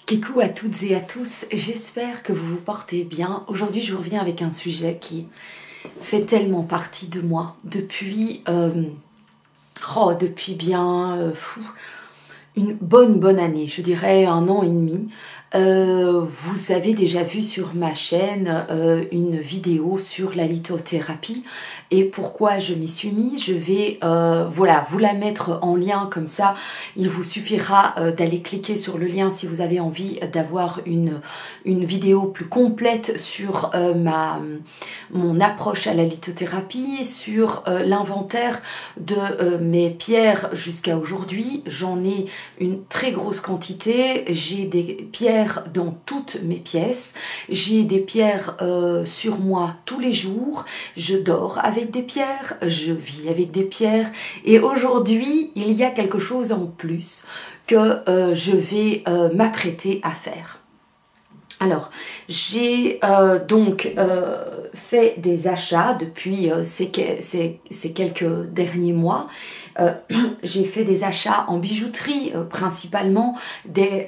Coucou à toutes et à tous, j'espère que vous vous portez bien. Aujourd'hui, je vous reviens avec un sujet qui fait tellement partie de moi depuis bien une bonne année, je dirais 1 an et demi. Vous avez déjà vu sur ma chaîne une vidéo sur la lithothérapie et pourquoi je m'y suis mise. Je vais voilà, vous la mettre en lien comme ça. Il vous suffira d'aller cliquer sur le lien si vous avez envie d'avoir une vidéo plus complète sur mon approche à la lithothérapie, sur l'inventaire de mes pierres jusqu'à aujourd'hui. J'en ai une très grosse quantité. J'ai des pierres dans toutes mes pièces, j'ai des pierres sur moi tous les jours, je dors avec des pierres, je vis avec des pierres et aujourd'hui il y a quelque chose en plus que je vais m'apprêter à faire. Alors, j'ai fait des achats depuis ces quelques derniers mois. J'ai fait des achats en bijouterie, principalement des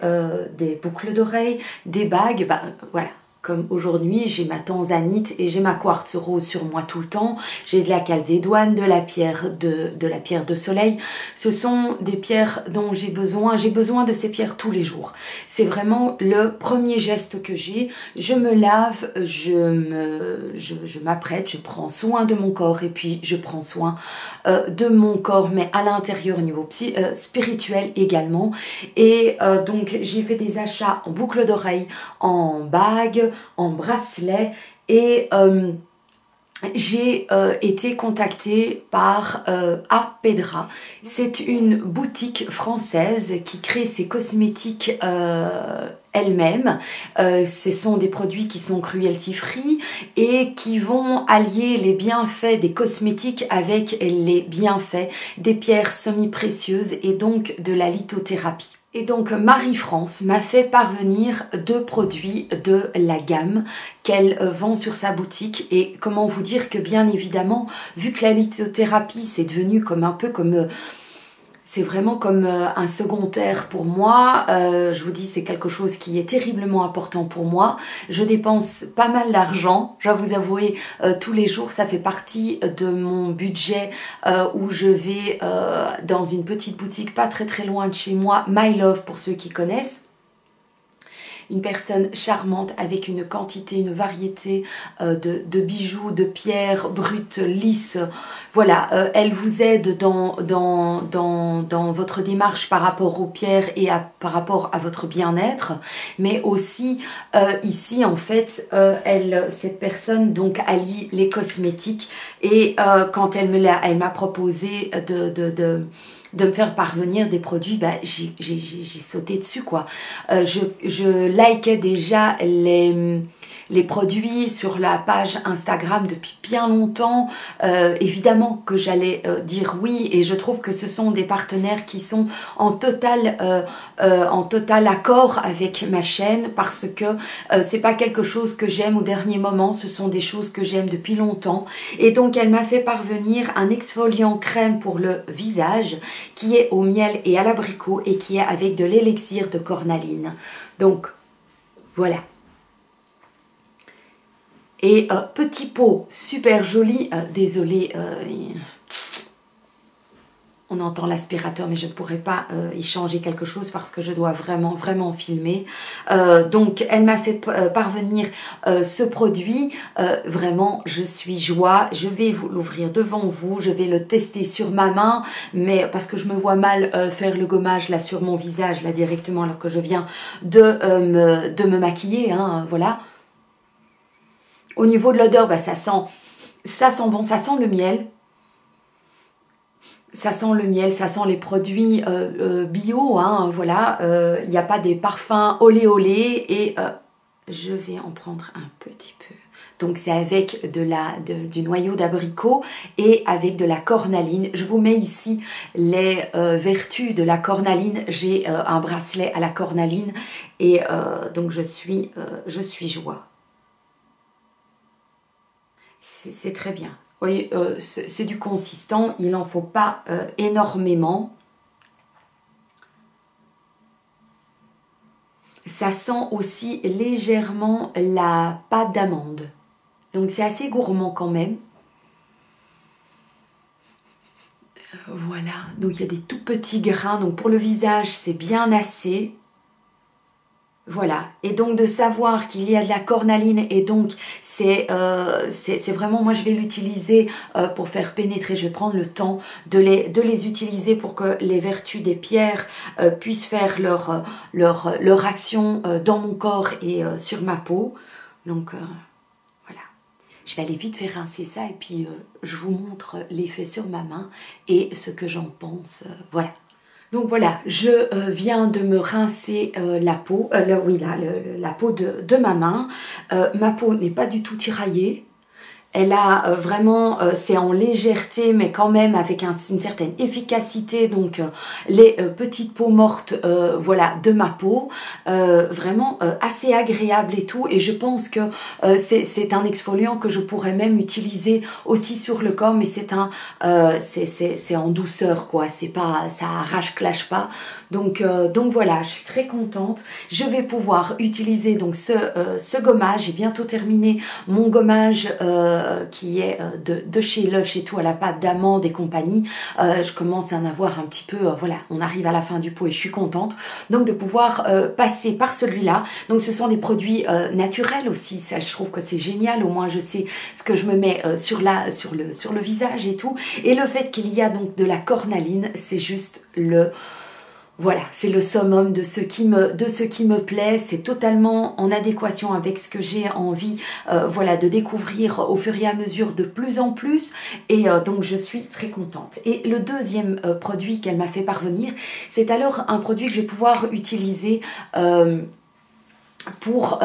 boucles d'oreilles, des bagues, voilà. Comme aujourd'hui, j'ai ma tanzanite et j'ai ma quartz rose sur moi tout le temps. J'ai de la calcédoine, de la pierre de soleil. Ce sont des pierres dont j'ai besoin. J'ai besoin de ces pierres tous les jours. C'est vraiment le premier geste que j'ai. Je me lave, je m'apprête, je prends soin de mon corps et puis je prends soin de mon corps, mais à l'intérieur au niveau spirituel également. Et donc, j'ai fait des achats en boucles d'oreilles, en bagues, en bracelet et j'ai été contactée par Apedra. C'est une boutique française qui crée ses cosmétiques elle-même. Ce sont des produits qui sont cruelty free et qui vont allier les bienfaits des cosmétiques avec les bienfaits des pierres semi-précieuses et donc de la lithothérapie. Et donc Marie-France m'a fait parvenir 2 produits de la gamme qu'elle vend sur sa boutique. Et comment vous dire que bien évidemment, vu que la lithothérapie c'est devenu comme un peu comme... c'est vraiment comme un secondaire pour moi. Je vous dis, c'est quelque chose qui est terriblement important pour moi. Je dépense pas mal d'argent, je dois vous avouer, tous les jours. Ça fait partie de mon budget où je vais dans une petite boutique pas très loin de chez moi, My Love pour ceux qui connaissent. Une personne charmante avec une quantité, une variété de bijoux, de pierres brutes, lisses. Voilà, elle vous aide dans votre démarche par rapport aux pierres et par rapport à votre bien-être. Mais aussi, ici, en fait, cette personne donc allie les cosmétiques. Et quand elle m'a proposé de me faire parvenir des produits, j'ai sauté dessus quoi. Je likais déjà les produits sur la page Instagram depuis bien longtemps. Évidemment que j'allais dire oui et je trouve que ce sont des partenaires qui sont en total accord avec ma chaîne parce que c'est pas quelque chose que j'aime au dernier moment, ce sont des choses que j'aime depuis longtemps. Et donc elle m'a fait parvenir un exfoliant crème pour le visage qui est au miel et à l'abricot et qui est avec de l'élixir de cornaline. Donc voilà. Et petit pot super joli, désolé, on entend l'aspirateur mais je ne pourrais pas y changer quelque chose parce que je dois vraiment filmer. Donc elle m'a fait parvenir ce produit, vraiment je suis joie, je vais vous l'ouvrir devant vous, je vais le tester sur ma main, mais parce que je me vois mal faire le gommage là sur mon visage là directement alors que je viens de me maquiller, hein, voilà. Au niveau de l'odeur, ça sent bon, ça sent le miel. Ça sent le miel, ça sent les produits bio, hein, voilà. Il n'y a pas des parfums olé et je vais en prendre un petit peu. Donc c'est avec du noyau d'abricot et avec de la cornaline. Je vous mets ici les vertus de la cornaline. J'ai un bracelet à la cornaline et donc je suis joie. C'est très bien. Vous voyez, c'est du consistant, il n'en faut pas énormément. Ça sent aussi légèrement la pâte d'amande. Donc c'est assez gourmand quand même. Voilà, donc il y a des tout petits grains. Donc pour le visage, c'est bien assez. Voilà, et donc de savoir qu'il y a de la cornaline et donc c'est vraiment, moi je vais l'utiliser pour faire pénétrer, je vais prendre le temps de les utiliser pour que les vertus des pierres puissent faire leur action dans mon corps et sur ma peau. Donc voilà, je vais aller vite faire rincer ça et puis je vous montre l'effet sur ma main et ce que j'en pense, voilà. Donc voilà, je viens de me rincer la peau, la peau de ma main. Ma peau n'est pas du tout tiraillée. Elle a vraiment, c'est en légèreté, mais quand même avec une certaine efficacité. Donc les petites peaux mortes, voilà, de ma peau, vraiment assez agréable et tout. Et je pense que c'est un exfoliant que je pourrais même utiliser aussi sur le corps, mais c'est en douceur, quoi. C'est pas, ça arrache, clash pas. Donc voilà, je suis très contente. Je vais pouvoir utiliser donc ce gommage. J'ai bientôt terminé mon gommage qui est de chez Lush et tout, à la pâte d'amande et compagnie. Je commence à en avoir un petit peu, voilà, on arrive à la fin du pot et je suis contente. Donc de pouvoir passer par celui-là. Donc ce sont des produits naturels aussi, ça je trouve que c'est génial. Au moins je sais ce que je me mets sur le visage et tout. Et le fait qu'il y a donc de la cornaline, c'est juste voilà, c'est le summum de ce qui me plaît. C'est totalement en adéquation avec ce que j'ai envie voilà, de découvrir au fur et à mesure de plus en plus. Et donc, je suis très contente. Et le deuxième produit qu'elle m'a fait parvenir, c'est alors un produit que je vais pouvoir utiliser pour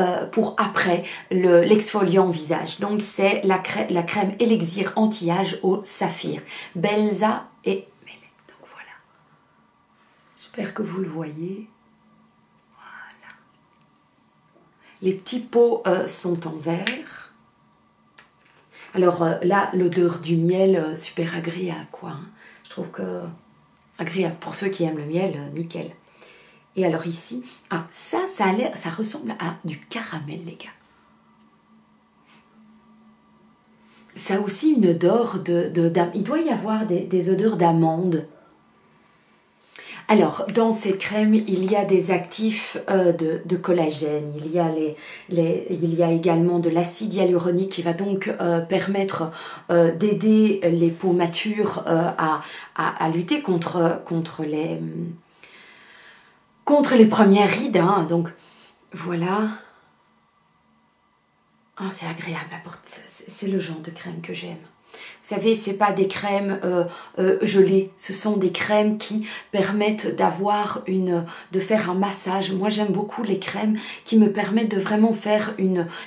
après l'exfoliant visage. Donc, c'est la crème élixir anti-âge au saphir. Belsa et j'espère que vous le voyez. Voilà. Les petits pots sont en verre. Alors là, l'odeur du miel, super agréable, quoi. Hein. Je trouve que agréable. Pour ceux qui aiment le miel, nickel. Et alors ici, ah, ça ressemble à du caramel, les gars. Ça a aussi une odeur il doit y avoir des odeurs d'amande. Alors, dans cette crème, il y a des actifs de collagène, il y a également de l'acide hyaluronique qui va donc permettre d'aider les peaux matures à lutter contre les premières rides. Hein. Donc, voilà. Oh, c'est agréable, c'est le genre de crème que j'aime. Vous savez, ce n'est pas des crèmes gelées, ce sont des crèmes qui permettent de faire un massage. Moi, j'aime beaucoup les crèmes qui me permettent de vraiment faire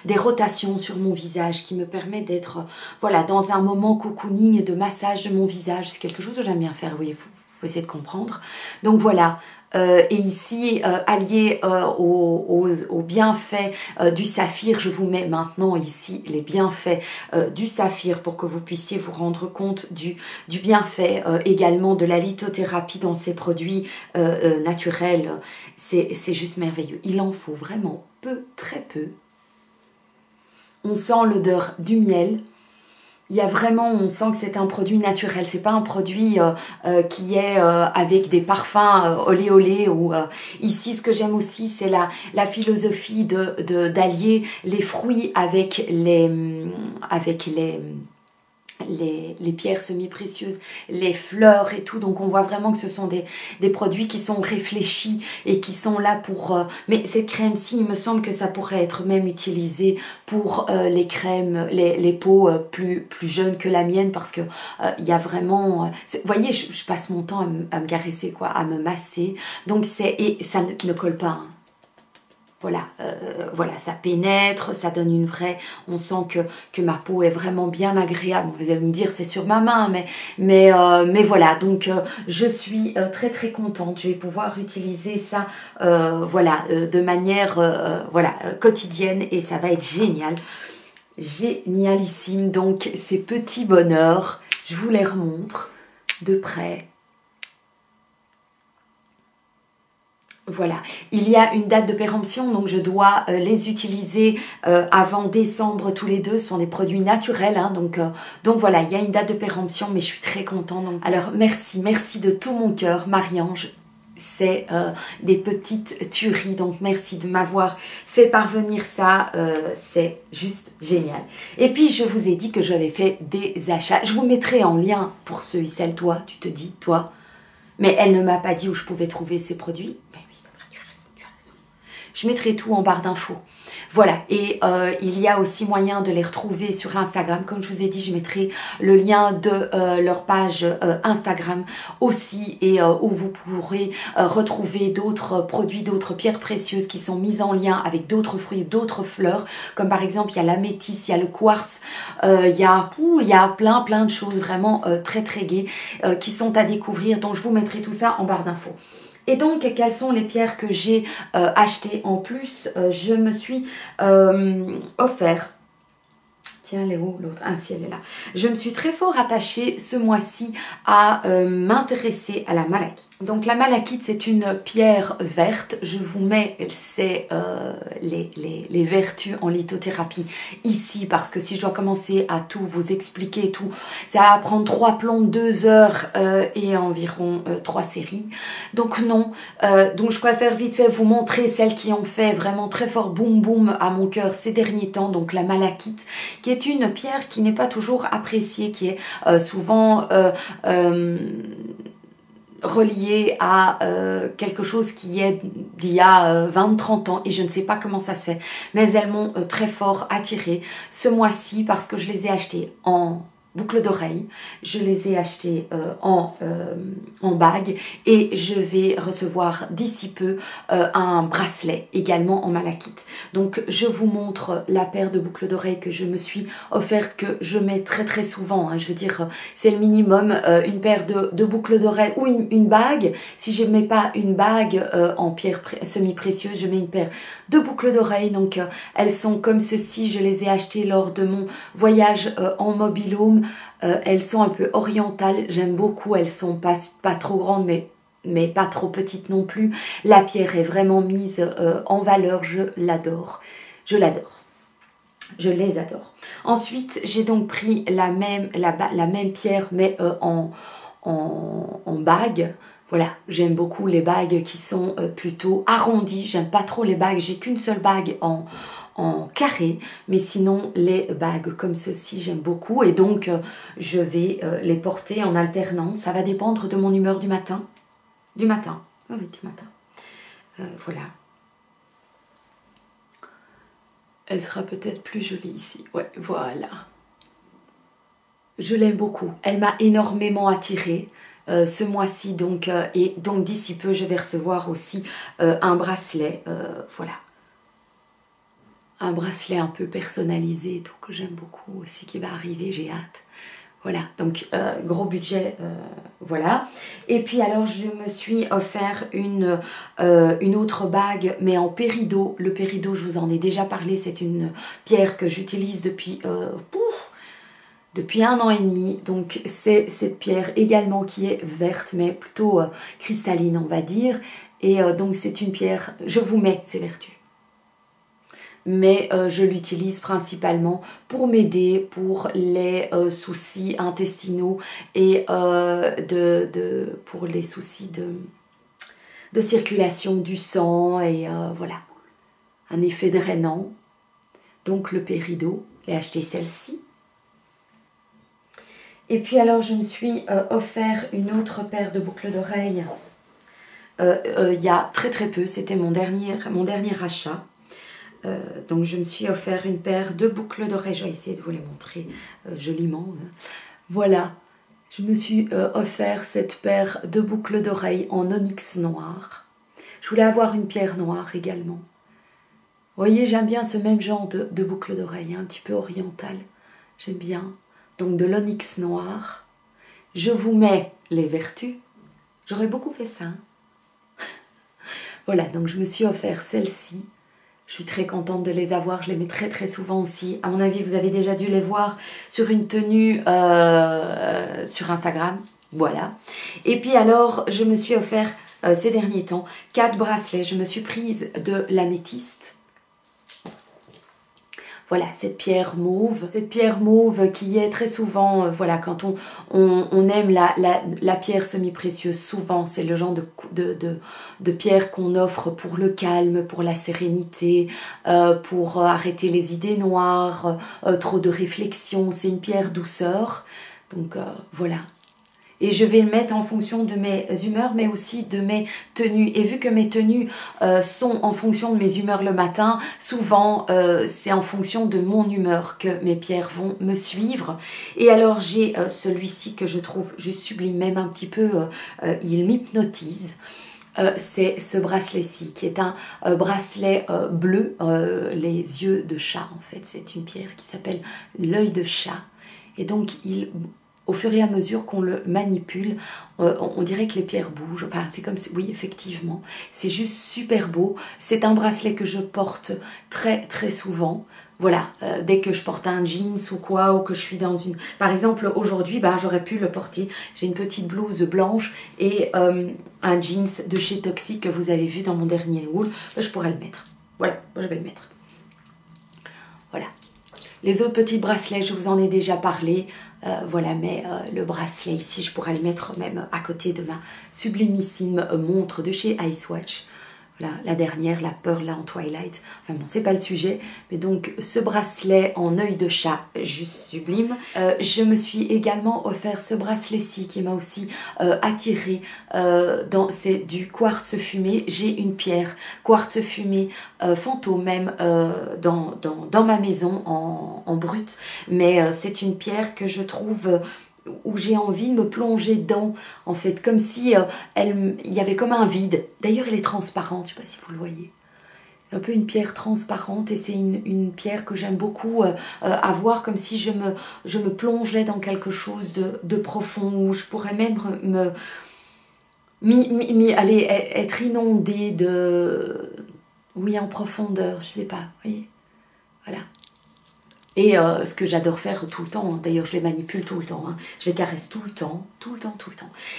des rotations sur mon visage, qui me permettent d'être voilà, dans un moment cocooning et de massage de mon visage. C'est quelque chose que j'aime bien faire, oui, il faut essayer de comprendre. Donc voilà. Et ici, allié aux bienfaits du saphir, je vous mets maintenant ici les bienfaits du saphir pour que vous puissiez vous rendre compte du bienfait également de la lithothérapie dans ces produits naturels. C'est juste merveilleux. Il en faut vraiment peu, très peu. On sent l'odeur du miel. Il y a vraiment, on sent que c'est un produit naturel, c'est pas un produit qui est avec des parfums olé olé. Ici, ce que j'aime aussi, c'est la philosophie d'allier les fruits avec les pierres semi-précieuses, les fleurs et tout. Donc on voit vraiment que ce sont des produits qui sont réfléchis et qui sont là pour... mais cette crème-ci, il me semble que ça pourrait être même utilisé pour les crèmes, les peaux plus jeunes que la mienne, parce que il y a vraiment... vous voyez, je passe mon temps à me caresser, quoi, à me masser. Donc et ça ne colle pas, hein. Voilà, voilà, ça pénètre, ça donne une vraie... On sent que ma peau est vraiment bien agréable. Vous allez me dire, c'est sur ma main, mais voilà. Donc, je suis très, très contente. Je vais pouvoir utiliser ça, voilà, de manière voilà, quotidienne et ça va être génial. Génialissime. Donc, ces petits bonheurs, je vous les remontre de près. Voilà, il y a une date de péremption, donc je dois les utiliser avant décembre tous les deux. Ce sont des produits naturels, hein, donc voilà, il y a une date de péremption, mais je suis très contente. Donc. Alors merci, merci de tout mon cœur, Marie-Ange. C'est des petites tueries, donc merci de m'avoir fait parvenir ça, c'est juste génial. Et puis je vous ai dit que j'avais fait des achats, je vous mettrai en lien pour ceux et celles, toi, tu te dis, toi, mais elle ne m'a pas dit où je pouvais trouver ces produits. Ben oui, c'est vrai, tu as raison. Je mettrai tout en barre d'infos. Voilà, et il y a aussi moyen de les retrouver sur Instagram. Comme je vous ai dit, je mettrai le lien de leur page Instagram aussi, et où vous pourrez retrouver d'autres produits, d'autres pierres précieuses qui sont mises en lien avec d'autres fruits, d'autres fleurs, comme par exemple il y a l'améthyste, il y a le quartz, il y a plein de choses vraiment très gaies qui sont à découvrir. Donc je vous mettrai tout ça en barre d'infos. Et donc, quelles sont les pierres que j'ai achetées en plus? Je me suis offert... Tiens, elle est où l'autre? Ah, si, elle est là. Je me suis très fort attachée ce mois-ci à m'intéresser à la malachite. Donc la malachite, c'est une pierre verte. Je vous mets les vertus en lithothérapie ici, parce que si je dois commencer à tout vous expliquer, tout, ça va prendre 3 plombs, 2 heures et environ 3 séries. Donc non, donc je préfère vite fait vous montrer celles qui ont fait vraiment très fort boum boum à mon cœur ces derniers temps. Donc la malachite, qui est une pierre qui n'est pas toujours appréciée, qui est souvent... relié à quelque chose qui est d'il y a 20-30 ans, et je ne sais pas comment ça se fait, mais elles m'ont très fort attirée ce mois-ci parce que je les ai achetées en boucle d'oreille, je les ai achetées en bague, et je vais recevoir d'ici peu un bracelet également en malachite. Donc je vous montre la paire de boucles d'oreilles que je me suis offerte, que je mets très souvent, hein. Je veux dire, c'est le minimum, une paire de boucles d'oreilles ou une bague. Si je ne mets pas une bague en pierre semi-précieuse, je mets une paire de boucles d'oreilles. Donc elles sont comme ceci, je les ai achetées lors de mon voyage en mobil-home. Elles sont un peu orientales, j'aime beaucoup, elles sont pas trop grandes, mais pas trop petites non plus. La pierre est vraiment mise en valeur, je l'adore, je l'adore. Je les adore. Ensuite, j'ai donc pris la même pierre, mais en bague. Voilà, j'aime beaucoup les bagues qui sont plutôt arrondies. J'aime pas trop les bagues, j'ai qu'une seule bague en carré, mais sinon les bagues comme ceci j'aime beaucoup, et donc je vais les porter en alternance. Ça va dépendre de mon humeur du matin. Oui, du matin. Voilà. Elle sera peut-être plus jolie ici. Ouais, voilà. Je l'aime beaucoup. Elle m'a énormément attirée ce mois-ci, donc, et donc d'ici peu, je vais recevoir aussi un bracelet. Voilà. Un bracelet un peu personnalisé, donc que j'aime beaucoup aussi, qui va arriver, j'ai hâte. Voilà, donc gros budget, voilà. Et puis alors, je me suis offert une autre bague, mais en péridot. Le péridot, je vous en ai déjà parlé, c'est une pierre que j'utilise depuis 1 an et demi. Donc c'est cette pierre également qui est verte, mais plutôt cristalline, on va dire. Et donc c'est une pierre, je vous mets ses vertus. Mais je l'utilise principalement pour m'aider pour les soucis intestinaux et pour les soucis de circulation du sang, et voilà, un effet drainant. Donc le péridot, j'ai acheté celle-ci. Et puis alors je me suis offert une autre paire de boucles d'oreilles il y a très peu, c'était mon dernier achat. Donc je me suis offert une paire de boucles d'oreilles, je vais essayer de vous les montrer joliment. Voilà, je me suis offert cette paire de boucles d'oreilles en onyx noir. Je voulais avoir une pierre noire également. Vous voyez, j'aime bien ce même genre de boucles d'oreilles, hein, un petit peu orientale. J'aime bien. Donc de l'onyx noir. Je vous mets les vertus. J'aurais beaucoup fait ça. Hein. Voilà, donc je me suis offert celle-ci. Je suis très contente de les avoir, je les mets très souvent aussi. À mon avis, vous avez déjà dû les voir sur une tenue sur Instagram. Voilà. Et puis alors, je me suis offert ces derniers temps 4 bracelets. Je me suis prise de l'améthyste. Voilà, cette pierre mauve qui est très souvent, voilà, quand on aime la pierre semi-précieuse, souvent c'est le genre de pierre qu'on offre pour le calme, pour la sérénité, pour arrêter les idées noires, trop de réflexion. C'est une pierre douceur, donc voilà. Et je vais le mettre en fonction de mes humeurs, mais aussi de mes tenues. Et vu que mes tenues sont en fonction de mes humeurs le matin, souvent c'est en fonction de mon humeur que mes pierres vont me suivre. Et alors j'ai celui-ci que je trouve juste sublime, même un petit peu, il m'hypnotise. C'est ce bracelet-ci qui est un bracelet bleu, les yeux de chat en fait. C'est une pierre qui s'appelle l'œil de chat. Et donc au fur et à mesure qu'on le manipule, on dirait que les pierres bougent. Enfin, c'est comme si, oui, effectivement, c'est juste super beau. C'est un bracelet que je porte très très souvent. Voilà, dès que je porte un jeans ou quoi, ou que je suis dans une... Par exemple, aujourd'hui, ben, j'aurais pu le porter. J'ai une petite blouse blanche et un jeans de chez Toxic que vous avez vu dans mon dernier haul. Je pourrais le mettre. Voilà, je vais le mettre. Voilà. Les autres petits bracelets, je vous en ai déjà parlé. Voilà, mais le bracelet ici, je pourrais le mettre même à côté de ma sublimissime montre de chez Icewatch. Voilà, la dernière, la Pearl là en Twilight. Enfin bon, c'est pas le sujet. Mais donc, ce bracelet en œil de chat, juste sublime. Je me suis également offert ce bracelet-ci qui m'a aussi attiré. C'est du quartz fumé. J'ai une pierre quartz fumé fantôme même dans ma maison en brut. Mais c'est une pierre que je trouve... où j'ai envie de me plonger dedans, en fait, comme si il y avait comme un vide. D'ailleurs, elle est transparente, je ne sais pas si vous le voyez. Un peu une pierre transparente et c'est une pierre que j'aime beaucoup avoir, comme si je me plongeais dans quelque chose de profond, où je pourrais même aller être inondée de... Oui, en profondeur, je ne sais pas, vous voyez. Voilà. Et ce que j'adore faire tout le temps, d'ailleurs je les manipule tout le temps, hein. Je les caresse tout le temps.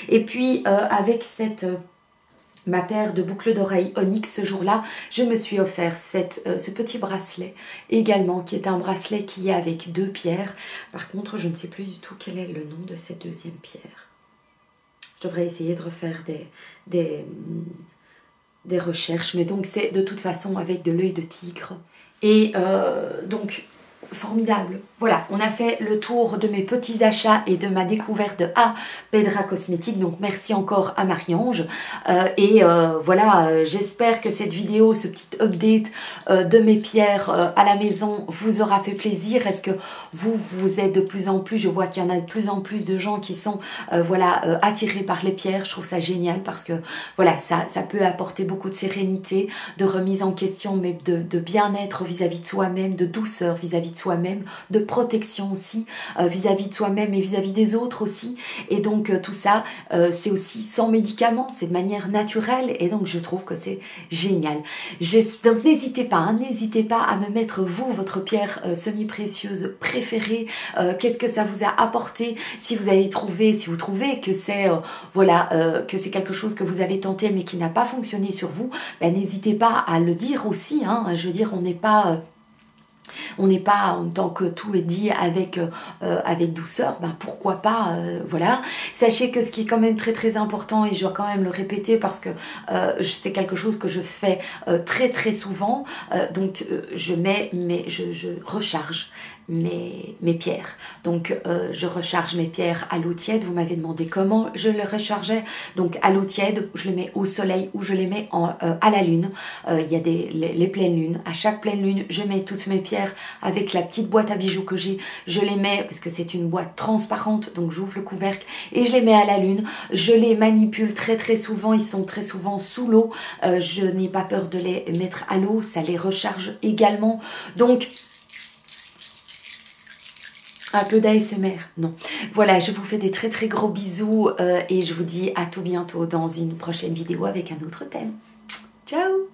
Et puis avec ma paire de boucles d'oreilles Onyx ce jour-là, je me suis offert ce petit bracelet également, qui est un bracelet qui est avec 2 pierres. Par contre, je ne sais plus du tout quel est le nom de cette deuxième pierre. Je devrais essayer de refaire des recherches, mais donc c'est de toute façon avec de l'œil de tigre. Et donc... formidable. Voilà, on a fait le tour de mes petits achats et de ma découverte à Pedra Cosmétique. Donc merci encore à Marie-Ange. Voilà, j'espère que cette vidéo, ce petit update de mes pierres à la maison vous aura fait plaisir. Est-ce que vous êtes de plus en plus, je vois qu'il y en a de plus en plus de gens qui sont voilà, attirés par les pierres. Je trouve ça génial parce que voilà, ça peut apporter beaucoup de sérénité, de remise en question, mais de bien-être vis-à-vis de soi-même, de douceur vis-à-vis de soi-même, de protection aussi vis-à-vis de soi-même et vis-à-vis des autres aussi. Et donc tout ça, c'est aussi sans médicaments, c'est de manière naturelle et donc je trouve que c'est génial. Donc n'hésitez pas à me mettre vous, votre pierre semi-précieuse préférée. Qu'est-ce que ça vous a apporté? Si vous avez trouvé, si vous trouvez que c'est voilà, que c'est quelque chose que vous avez tenté mais qui n'a pas fonctionné sur vous, ben, n'hésitez pas à le dire aussi, hein. Je veux dire, on n'est pas... en tant que tout est dit avec douceur, ben pourquoi pas, voilà. Sachez que ce qui est quand même très très important, et je dois quand même le répéter parce que c'est quelque chose que je fais très très souvent, donc je recharge mes pierres. Donc je recharge mes pierres à l'eau tiède. Vous m'avez demandé comment je le rechargeais. Donc à l'eau tiède, je les mets au soleil ou je les mets à la lune. Il y a les pleines lunes. À chaque pleine lune, je mets toutes mes pierres avec la petite boîte à bijoux que j'ai. Je les mets, parce que c'est une boîte transparente, donc j'ouvre le couvercle et je les mets à la lune. Je les manipule très très souvent. Ils sont très souvent sous l'eau. Je n'ai pas peur de les mettre à l'eau. Ça les recharge également. Donc un peu d'ASMR, non. Voilà, je vous fais des très très gros bisous et je vous dis à tout bientôt dans une prochaine vidéo avec un autre thème. Ciao!